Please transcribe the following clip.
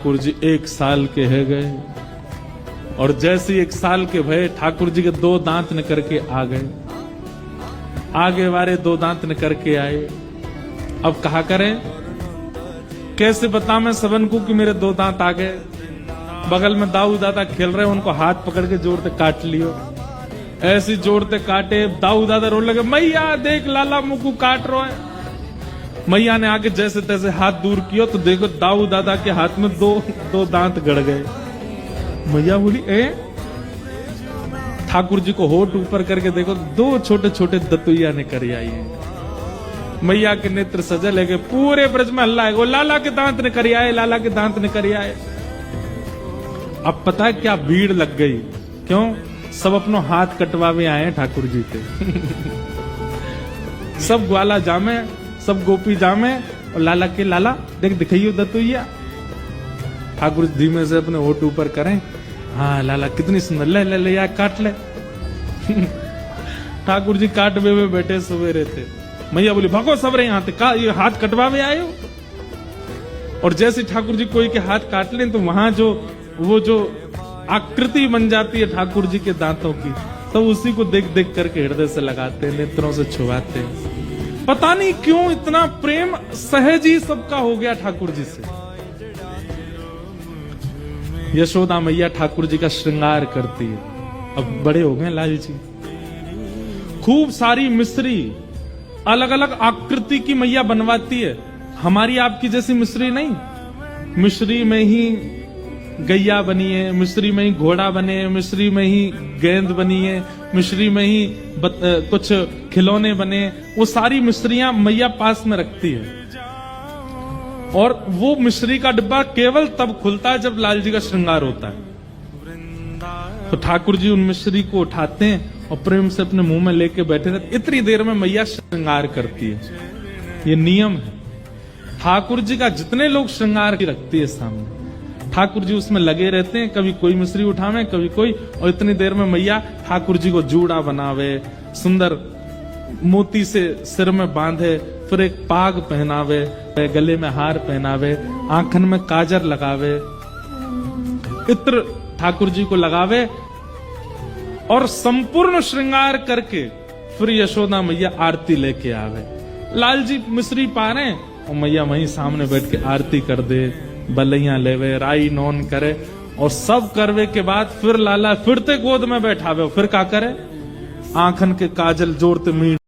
ठाकुर जी 1 साल के है गए, और जैसे 1 साल के भय ठाकुर जी के 2 दांत निकर के आ गए। आगे वाले 2 दांत निकर के आए। अब कहा करें, कैसे बता मैं सबन को कि मेरे 2 दांत आ गए। बगल में दाऊ दादा खेल रहे, उनको हाथ पकड़ के जोरते काट लियो। ऐसी जोरते काटे, दाऊ दादा रोने लगे, मैया देख लाला मुकू काट रहा है। मैया ने आगे जैसे तैसे हाथ दूर किया तो देखो दाऊ दादा के हाथ में 2 दांत गड़ गए। मैया बोली, ठाकुर जी को होठ ऊपर करके देखो 2 छोटे छोटे दतुइया निकल आई है। मैया के नेत्र सजल है, पूरे ब्रज में हल्ला है, वो लाला के दांत निकल आए, लाला के दांत निकल आए। अब पता है क्या भीड़ लग गई, क्यों? सब अपनो हाथ कटवावे आए हैं ठाकुर जी के। सब ग्वाला जामे, सब गोपी जामे, और लाला के लाला देख दिखाइयो दतुइया। ठाकुर जी धीमे से अपने होठ ऊपर करें, हाँ लाला कितनी सुंदर, ले ले ले या काट ले। ठाकुर जी काटवे हुए बैठे सवेरे थे। मैया बोली, भागो सब रहे यहाँ का ये हाथ कटवावे आए हो। और जैसे ठाकुर जी कोई के हाथ काट लें तो वहां वो जो आकृति बन जाती है ठाकुर जी के दांतों की, तो उसी को देख देख करके हृदय से लगाते हैं, नेत्रों से छुआते हैं। पता नहीं क्यों इतना प्रेम सहज ही सबका हो गया ठाकुर जी से। यशोदा मैया ठाकुर जी का श्रृंगार करती है। अब बड़े हो गए लाल जी, खूब सारी मिश्री अलग अलग आकृति की मैया बनवाती है। हमारी आपकी जैसी मिश्री नहीं, मिश्री में ही गैया बनी है, मिश्री में ही घोड़ा बने, मिश्री में ही गेंद बनी है, मिश्री में ही कुछ खिलौने बने। वो सारी मिश्रियां मैया पास में रखती है, और वो मिश्री का डिब्बा केवल तब खुलता है जब लाल जी का श्रृंगार होता है। तो ठाकुर जी उन मिश्री को उठाते हैं और प्रेम से अपने मुंह में लेके बैठे रहते। इतनी देर में मैया श्रृंगार करती है, ये नियम है। ठाकुर जी का जितने लोग श्रृंगार की रखती है सामने, ठाकुर जी उसमें लगे रहते हैं, कभी कोई मिश्री उठावे कभी कोई, और इतनी देर में मैया ठाकुर जी को जूड़ा बनावे, सुंदर मोती से सिर में बांधे, फिर एक पाग पहनावे, गले में हार पहनावे, आंखन में काजर लगावे, इत्र ठाकुर जी को लगावे, और संपूर्ण श्रृंगार करके फिर यशोदा मैया आरती लेके आवे। लाल जी मिश्री पा रहे और मैया वहीं सामने बैठ के आरती कर दे, बलैया लेवे, राई नौन करे, और सब करवे के बाद फिर लाला फिरते गोद में बैठावे, फिर क्या करे, आंखन के काजल जोड़ते मीट